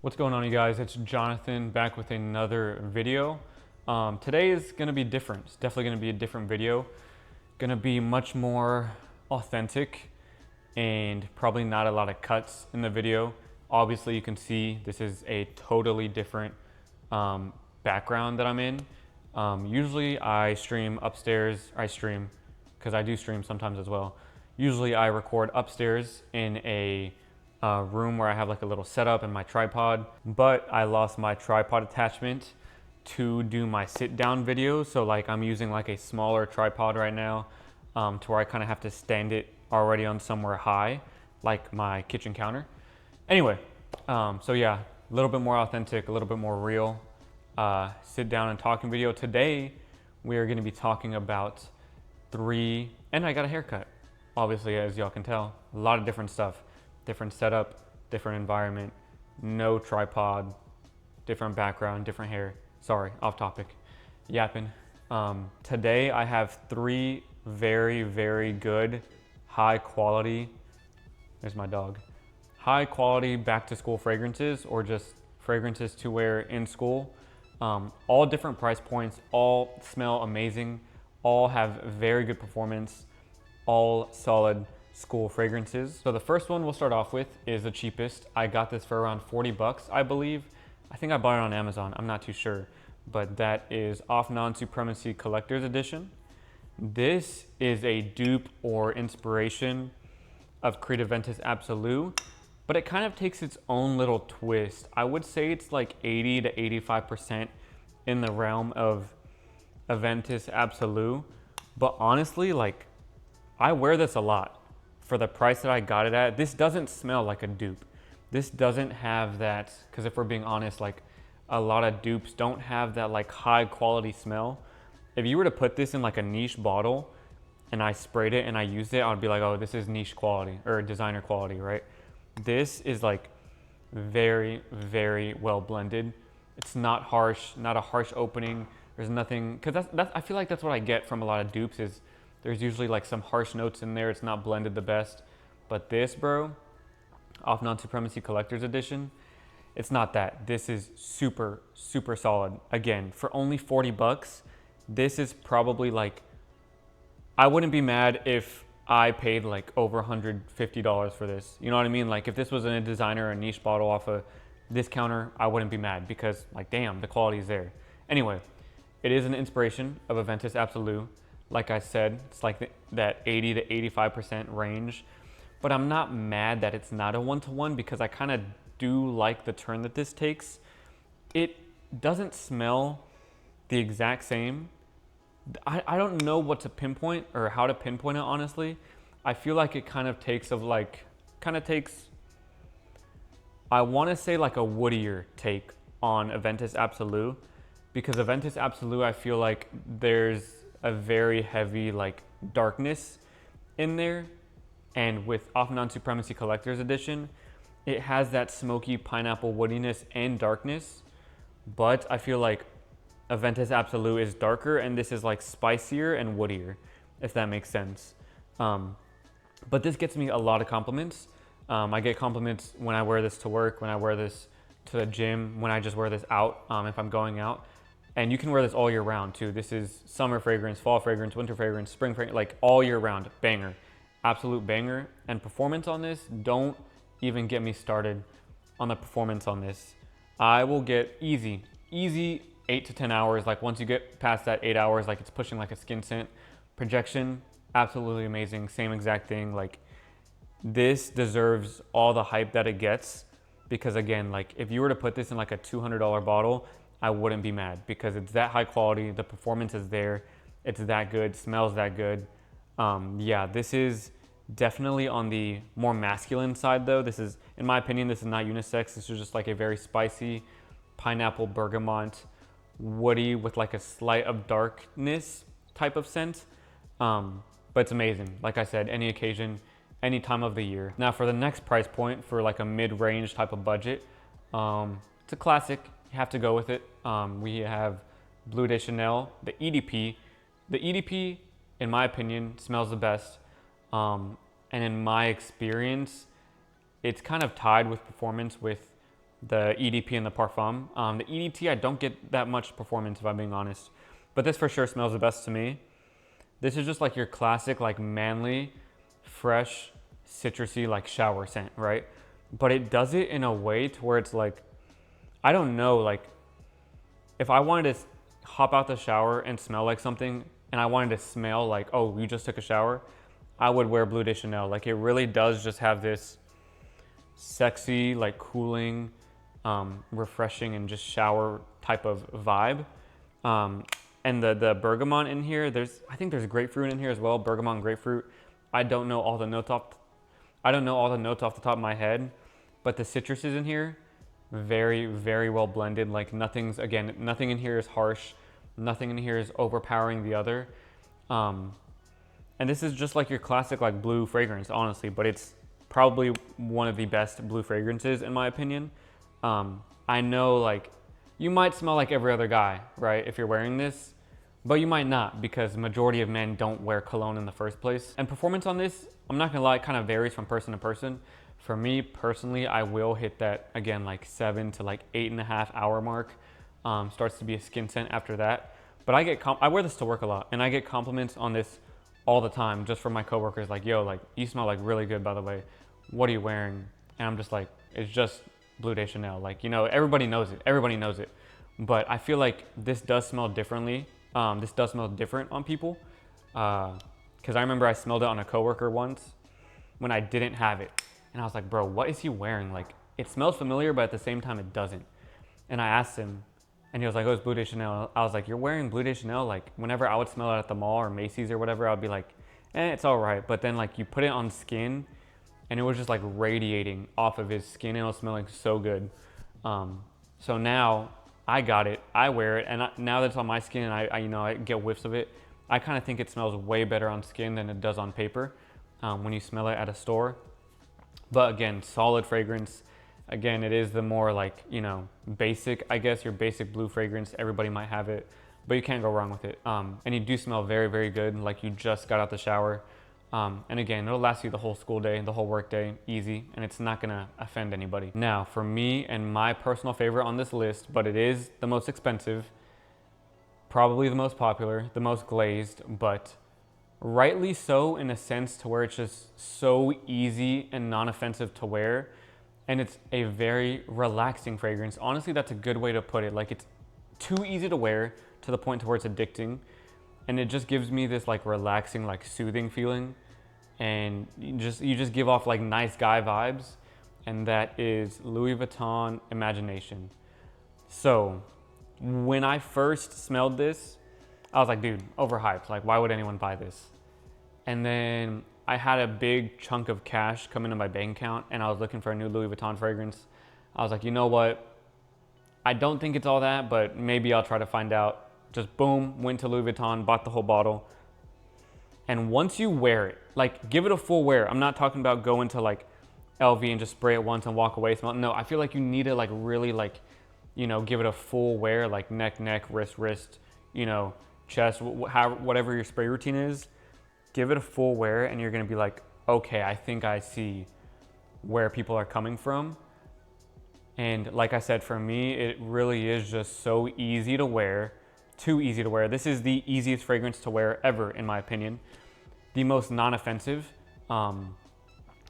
What's going on, you guys? It's Jonathan back with another video. Today is going to be different. It's definitely going to be a different video. Going to be much more authentic and probably not a lot of cuts in the video. Obviously, you can see this is a totally different background that I'm in. Usually I stream upstairs. I stream because I do stream sometimes as well. Usually I record upstairs in a room where I have like a little setup and my tripod, but I lost my tripod attachment to do my sit down videos. So like I'm using like a smaller tripod right now to where I kind of have to stand it already on somewhere high, like my kitchen counter. Anyway, so yeah, a little bit more authentic, a little bit more real sit down and talking video. Today, we are going to be talking about and I got a haircut, obviously, as y'all can tell, a lot of different stuff. Different setup, different environment, no tripod, different background, different hair. Sorry, off topic, yapping. Today I have three very, very good, high quality, there's my dog, high quality back to school fragrances or just fragrances to wear in school. All different price points, all smell amazing, all have very good performance, all solid school fragrances. So the first one we'll start off with is the cheapest. I got this for around 40 bucks, I believe. I think I bought it on Amazon, I'm not too sure. But that is Afnan Supremacy Collector's Edition. This is a dupe or inspiration of Creed Aventus Absolute, but it kind of takes its own little twist. I would say it's like 80 to 85% in the realm of Aventus Absolute, but honestly, like, I wear this a lot. For the price that I got it at, this doesn't smell like a dupe. This doesn't have that, because if we're being honest, like a lot of dupes don't have that like high quality smell. If you were to put this in like a niche bottle and I sprayed it and I used it, I'd be like, oh, this is niche quality or designer quality, right? This is like very, very well blended. It's not harsh, not a harsh opening. There's nothing, because I feel like that's what I get from a lot of dupes is there's usually like some harsh notes in there. It's not blended the best. But this, bro, Afnan Supremacy Collector's Edition, it's not that. This is super, super solid. Again, for only 40 bucks, this is probably like, I wouldn't be mad if I paid like over $150 for this. You know what I mean? Like if this was in a designer or a niche bottle off a discounter, I wouldn't be mad because like, damn, the quality is there. Anyway, it is an inspiration of Aventus Absolute. Like I said, it's like that 80 to 85% range, but I'm not mad that it's not a one-to-one because I kind of do like the turn that this takes. It doesn't smell the exact same. I don't know what to pinpoint or how to pinpoint it, honestly. I feel like it kind of takes, I want to say like a woodier take on Aventus Absolute, because Aventus Absolute, I feel like there's a very heavy like darkness in there, and with Afnan Supremacy Collector's Edition, it has that smoky pineapple woodiness and darkness, but I feel like Aventus Absolute is darker and this is like spicier and woodier, if that makes sense. But this gets me a lot of compliments. I get compliments when I wear this to work, when I wear this to the gym, when I just wear this out if I'm going out. And you can wear this all year round too. This is summer fragrance, fall fragrance, winter fragrance, spring fragrance, like all year round, banger, absolute banger. And performance on this, don't even get me started on the performance on this. I will get easy 8 to 10 hours. Like once you get past that 8 hours, like it's pushing like a skin scent. Projection, absolutely amazing, same exact thing. Like this deserves all the hype that it gets, because again, like if you were to put this in like a $200 bottle, I wouldn't be mad because it's that high quality. The performance is there. It's that good, smells that good. Yeah, this is definitely on the more masculine side though. This is, in my opinion, this is not unisex. This is just like a very spicy pineapple bergamot, woody with like a slight of darkness type of scent. But it's amazing. Like I said, any occasion, any time of the year. Now for the next price point for like a mid-range type of budget, it's a classic. You have to go with it. We have Bleu de Chanel, the EDP. The EDP, in my opinion, smells the best. And in my experience, it's kind of tied with performance with the EDP and the Parfum. The EDT, I don't get that much performance if I'm being honest, but this for sure smells the best to me. This is just like your classic, like manly, fresh, citrusy, like shower scent, right? But it does it in a way to where it's like, I don't know, like if I wanted to hop out the shower and smell like something and I wanted to smell like, oh, you just took a shower, I would wear Bleu de Chanel. Like it really does just have this sexy, like cooling, refreshing and just shower type of vibe. And the bergamot in here, I think there's grapefruit in here as well, bergamot and grapefruit. I don't know all the notes off the top of my head, but the citruses in here, very, very well blended. Like nothing in here is harsh. Nothing in here is overpowering the other. And this is just like your classic like blue fragrance, honestly, but it's probably one of the best blue fragrances in my opinion. I know like you might smell like every other guy, right, if you're wearing this, but you might not because the majority of men don't wear cologne in the first place. And performance on this, I'm not gonna lie, it kind of varies from person to person. For me personally, I will hit that again, like 7 to like 8.5 hour mark. Starts to be a skin scent after that. But I wear this to work a lot and I get compliments on this all the time just from my coworkers like, yo, like you smell like really good by the way. What are you wearing? And I'm just like, it's just Bleu de Chanel. Like, you know, everybody knows it. But I feel like this does smell differently. This does smell different on people. Cause I remember I smelled it on a coworker once when I didn't have it. And I was like, bro, what is he wearing? Like it smells familiar, but at the same time it doesn't. And I asked him and he was like, oh, it's Bleu de Chanel. I was like, you're wearing Bleu de Chanel? Like whenever I would smell it at the mall or Macy's or whatever, I'd be like, it's all right. But then like you put it on skin and it was just like radiating off of his skin and it was smelling so good. So now I got it, I wear it, and now that it's on my skin and I get whiffs of it, I kind of think it smells way better on skin than it does on paper when you smell it at a store. But again, solid fragrance. Again, it is the more like, you know, basic, I guess, your basic blue fragrance. Everybody might have it, but you can't go wrong with it. And you do smell very, very good, like you just got out the shower. And again, it'll last you the whole school day, the whole work day, easy, and it's not gonna offend anybody. Now, for me and my personal favorite on this list, but it is the most expensive, probably the most popular, the most glazed, but rightly so in a sense to where it's just so easy and non-offensive to wear. And it's a very relaxing fragrance. Honestly, that's a good way to put it. Like it's too easy to wear to the point to where it's addicting. And it just gives me this like relaxing, like soothing feeling. And you just give off like nice guy vibes. And that is Louis Vuitton Imagination. So when I first smelled this, I was like, dude, overhyped. Like, why would anyone buy this? And then I had a big chunk of cash come into my bank account and I was looking for a new Louis Vuitton fragrance. I was like, you know what? I don't think it's all that, but maybe I'll try to find out. Just boom, went to Louis Vuitton, bought the whole bottle. And once you wear it, like give it a full wear. I'm not talking about going to like LV and just spray it once and walk away. No, I feel like you need to like really like, you know, give it a full wear, like neck, wrist, you know, chest, whatever your spray routine is. Give it a full wear and you're gonna be like, okay, I think I see where people are coming from. And like I said, for me, it really is just so easy to wear, too easy to wear. This is the easiest fragrance to wear ever, in my opinion. The most non-offensive,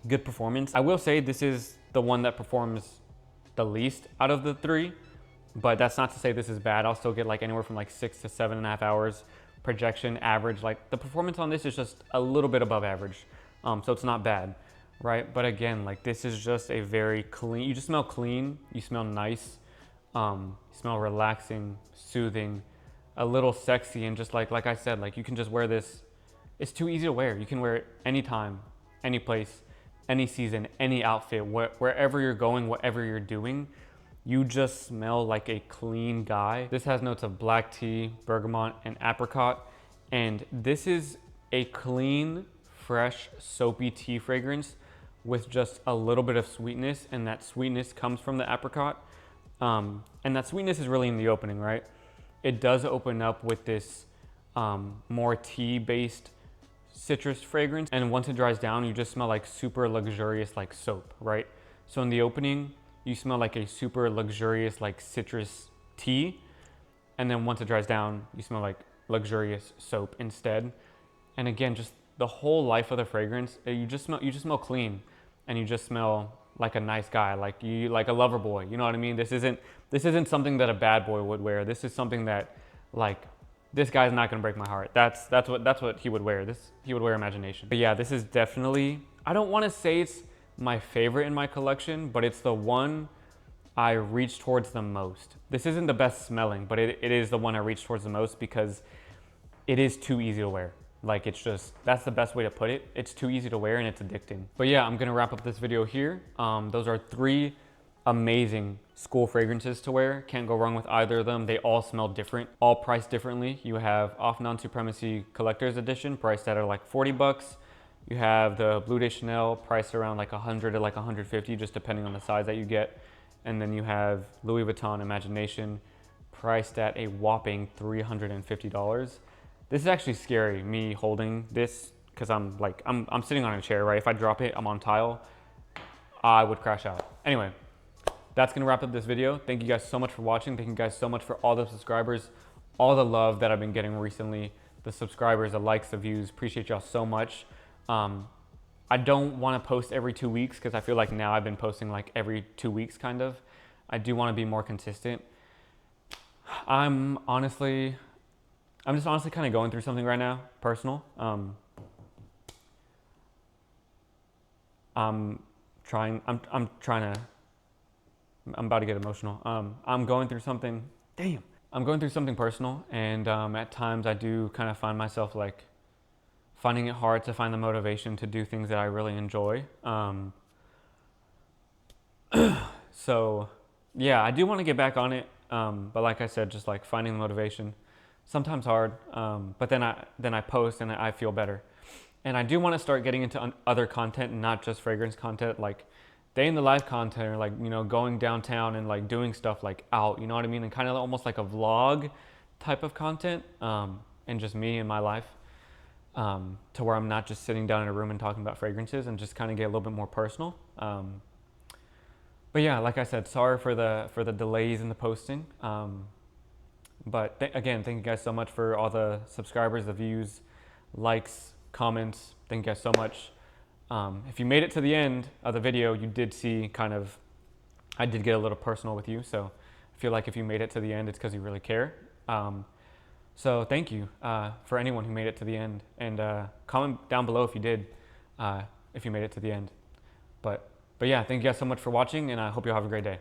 good performance. I will say this is the one that performs the least out of the three, but that's not to say this is bad. I'll still get like anywhere from like 6 to 7.5 hours projection average. Like the performance on this is just a little bit above average. So it's not bad, right? But again, like this is just a very clean, you just smell clean, you smell nice, you smell relaxing, soothing, a little sexy, and just like I said, like you can just wear this. It's too easy to wear. You can wear it anytime, any place, any season, any outfit, wherever you're going, whatever you're doing. You just smell like a clean guy. This has notes of black tea, bergamot, and apricot. And this is a clean, fresh, soapy tea fragrance with just a little bit of sweetness. And that sweetness comes from the apricot. And that sweetness is really in the opening, right? It does open up with this more tea-based citrus fragrance. And once it dries down, you just smell like super luxurious like soap, right? So in the opening, you smell like a super luxurious like citrus tea. And then once it dries down, you smell like luxurious soap instead. And again, just the whole life of the fragrance, you just smell clean, and you just smell like a nice guy, like like a lover boy. You know what I mean? This isn't something that a bad boy would wear. This is something that, like, this guy's not gonna break my heart. That's what he would wear. He would wear imagination. But yeah, this is definitely, I don't want to say it's my favorite in my collection, but it's the one I reach towards the most. This isn't the best smelling, but it is the one I reach towards the most because it is too easy to wear. Like, it's just, that's the best way to put it. It's too easy to wear and it's addicting. But yeah, I'm gonna wrap up this video here. Those are 3 amazing school fragrances to wear. Can't go wrong with either of them. They all smell different, all priced differently. You have Afnan Supremacy Collector's Edition, priced at like 40 bucks. You have the Bleu de Chanel, priced around like 100 to like 150, just depending on the size that you get. And then you have Louis Vuitton Imagination, priced at a whopping $350. This is actually scary, me holding this, because I'm sitting on a chair, right? If I drop it, I'm on tile, I would crash out. Anyway, that's gonna wrap up this video. Thank you guys so much for watching. Thank you guys so much for all the subscribers, all the love that I've been getting recently, the subscribers, the likes, the views. Appreciate y'all so much. I don't want to post every 2 weeks because I feel like now I've been posting like every 2 weeks kind of. I do want to be more consistent. I'm just honestly kind of going through something right now, personal. I'm about to get emotional. I'm going through something, I'm going through something personal, and at times I do kind of find myself like finding it hard to find the motivation to do things that I really enjoy. So yeah, I do want to get back on it. But like I said, just like finding the motivation, sometimes hard. But then I post and I feel better. And I do want to start getting into other content, not just fragrance content, like day in the life content, or like, you know, going downtown and like doing stuff like out, you know what I mean? And kind of almost like a vlog type of content, and just me and my life. To where I'm not just sitting down in a room and talking about fragrances, and just kind of get a little bit more personal. But yeah, like I said, sorry for the delays in the posting. But again, thank you guys so much for all the subscribers, the views, likes, comments. Thank you guys so much. If you made it to the end of the video, you did see I did get a little personal with you. So I feel like if you made it to the end, it's because you really care. So thank you for anyone who made it to the end, and comment down below if you did, if you made it to the end. But yeah, thank you guys so much for watching, and I hope you all have a great day.